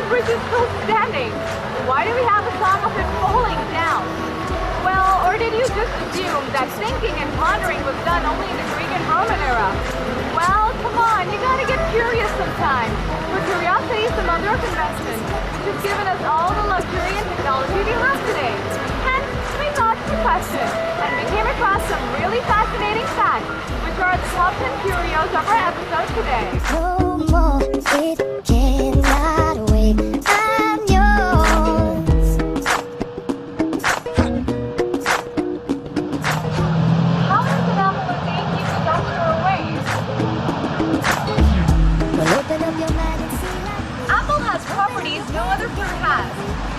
bridge is still standing? Why do we have a song of it falling down? Well, or did you just assume that thinking and pondering was done only in the Greek and Roman era? Well, come on, you gotta get curious sometimes. For curiosity is the mother of invention, which has given us all the luxury and technology we have today. Hence, we thought the question, and we came across some really fascinating facts, which are the top 10 curios of our episode today. No more, it cannot wait. I'm yours. How does an apple a day keep the doctor away? Well, open up your mind and see like Apple has properties no other fruit has.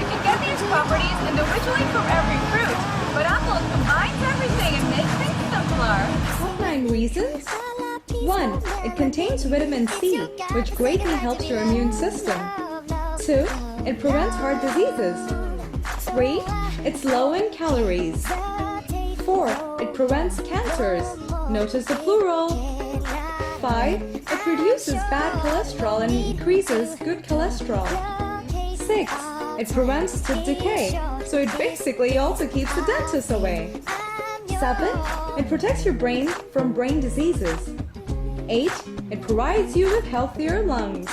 You can get these properties individually from every fruit, but Apple combines everything and makes things simpler. Top 9 reasons? 1. It contains vitamin C, which greatly helps your immune system. 2. It prevents heart diseases. 3. It's low in calories. 4. It prevents cancers. Notice the plural. 5. It reduces bad cholesterol and increases good cholesterol. 6. It prevents tooth decay, so it basically also keeps the dentist away. 7. It protects your brain from brain diseases. 8. It provides you with healthier lungs.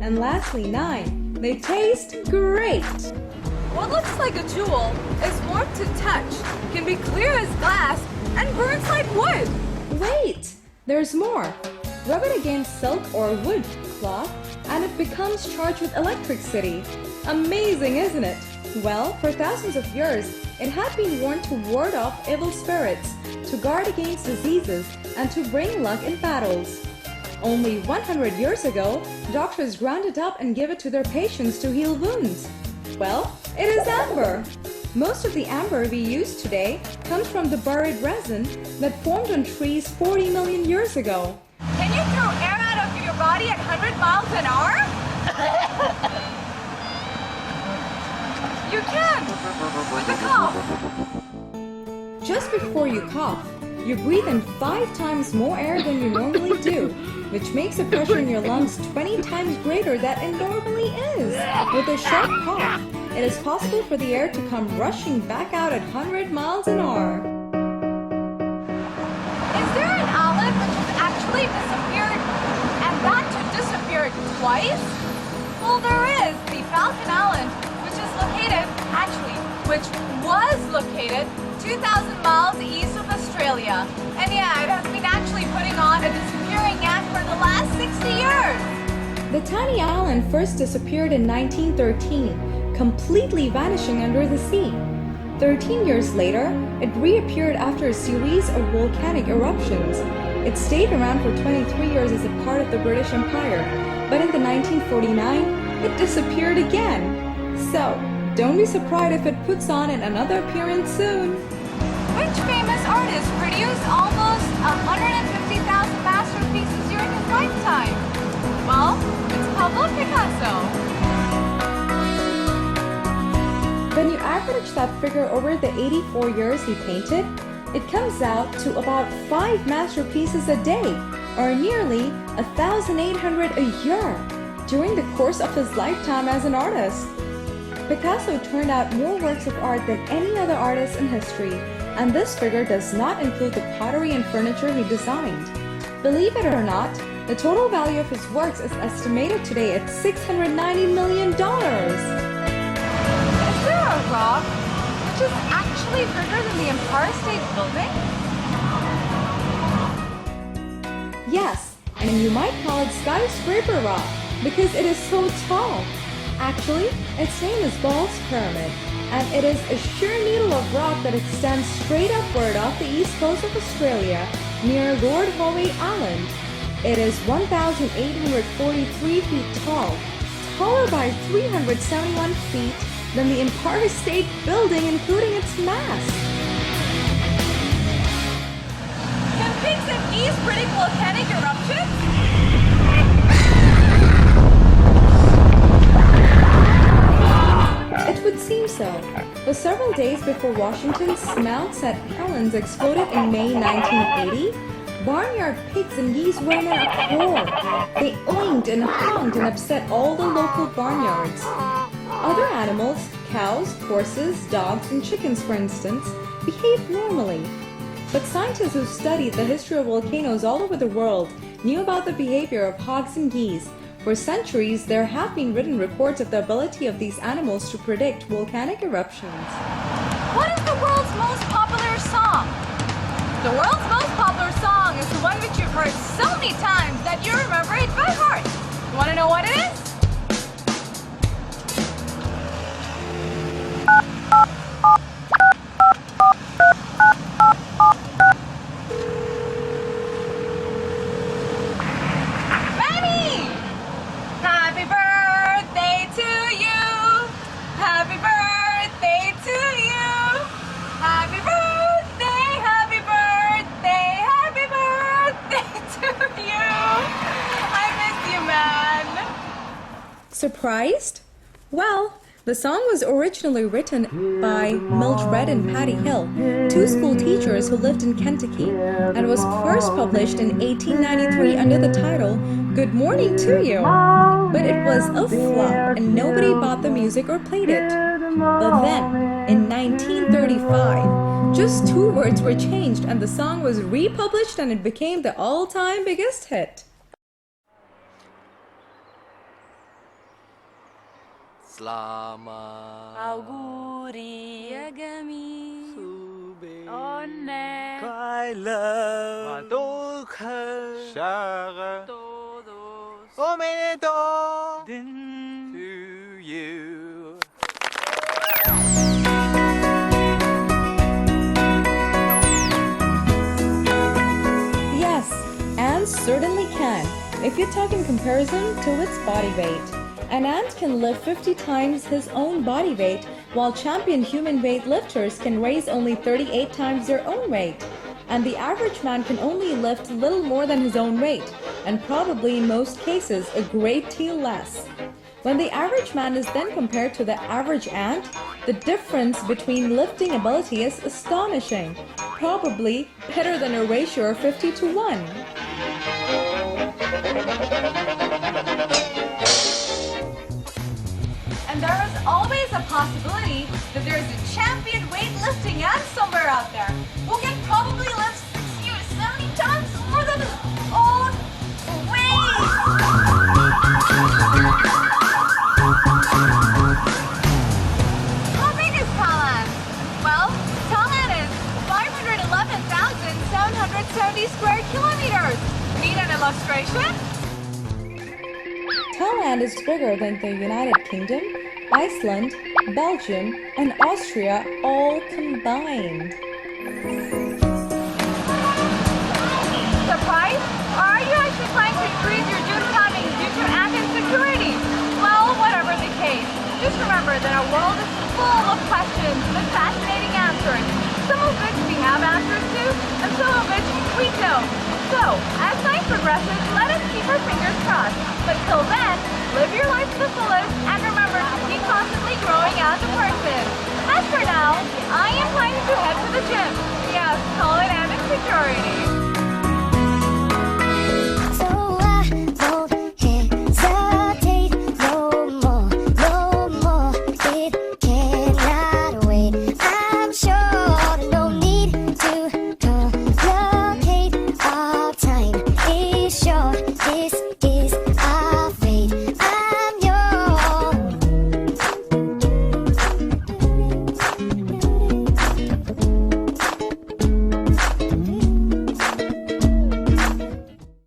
And lastly, 9. They taste great. What looks like a jewel is warm to touch, can be clear as glass, and burns like wood. Wait! There's more. Rub it against silk or wood cloth and it becomes charged with electricity. Amazing, isn't it? Well, for thousands of years, it had been worn to ward off evil spirits, to guard against diseases, and to bring luck in battles. Only 100 years ago, doctors ground it up and gave it to their patients to heal wounds. Well, it is amber. Most of the amber we use today comes from the buried resin that formed on trees 40 million years ago. Can you throw air out of your body at 100 miles an hour? You can! With a cough. Just before you cough, you breathe in 5 times more air than you normally do, which makes the pressure in your lungs 20 times greater than it normally is. With a sharp cough, it is possible for the air to come rushing back out at 100 miles an hour. Is there an island which has actually disappeared, and that too disappeared twice? Well, there is the Falcon Island, which was located 2,000 miles east of Australia. And yeah, it has been actually putting on a disappearing act for the last 60 years. The tiny island first disappeared in 1913, completely vanishing under the sea. 13 years later, it reappeared after a series of volcanic eruptions. It stayed around for 23 years as a part of the British Empire, but in 1949, it disappeared again. So, don't be surprised if it puts on another appearance soon. Which famous artist produced almost 150,000 masterpieces during his lifetime? Well, it's Pablo Picasso. When you average that figure over the 84 years he painted, it comes out to about 5 masterpieces a day, or nearly 1,800 a year, during the course of his lifetime as an artist. Picasso turned out more works of art than any other artist in history, and this figure does not include the pottery and furniture he designed. Believe it or not, the total value of his works is estimated today at $690 million. Is there a rock which is actually bigger than the Empire State Building? Yes, and you might call it skyscraper rock because it is so tall. Actually, its name is Ball's Pyramid, and it is a sheer needle of rock that extends straight upward off the east coast of Australia near Lord Howe Island. It is 1,843 feet tall, taller by 371 feet than the Empire State Building, including its mast. Can pigs and geese predict volcanic eruptions? It would seem so, but several days before Washington's Mount St. Helens exploded in May 1980, barnyard pigs and geese were in an uproar. They oinked and honked and upset all the local barnyards. Other animals, cows, horses, dogs, and chickens, for instance, behaved normally. But scientists who studied the history of volcanoes all over the world knew about the behavior of hogs and geese. For centuries, there have been written reports of the ability of these animals to predict volcanic eruptions. What is the world's most popular song? The world's most popular song is the one which you've heard so many times that you remember it by heart. You want to know what it is? Ready? Happy birthday to you. Happy birthday to you. Happy birthday, happy birthday, happy birthday to you. I miss you, man. Surprised? Well, the song was originally written by Mildred and Patty Hill, two school teachers who lived in Kentucky, and was first published in 1893 under the title Good Morning to You. But it was a flop and nobody bought the music or played it. But then, in 1935, just two words were changed and the song was republished and it became the all-time biggest hit. Selamat Auguri agami Sube onne 快乐都很 Shara todos Omedeto din to you Yes, ants certainly can, if you talk in comparison to its body weight. An ant can lift 50 times his own body weight, while champion human weightlifters can raise only 38 times their own weight. And the average man can only lift little more than his own weight, and probably in most cases a great deal less. When the average man is then compared to the average ant, the difference between lifting ability is astonishing, probably better than a ratio of 50 to 1. And there is always a possibility that there is a champion weightlifting ant somewhere out there who can probably lift 60 or 70 times more than his own weight. How big is Thailand? Well, Thailand is 511,770 square kilometers. Need an illustration? Thailand is bigger than the United Kingdom, Iceland, Belgium, and Austria all combined. Surprised? Or are you actually planning to increase your gym timing due to ant insecurity? Well, whatever the case, just remember that our world is full of questions with fascinating answers, some of which we have answers to, and some of which we don't. So, as science progresses, let us keep our fingers crossed. But till then, live your life to the fullest and remember to keep constantly growing as a person. As for now, I am planning to head to the gym. Yes, call it ant insecurity.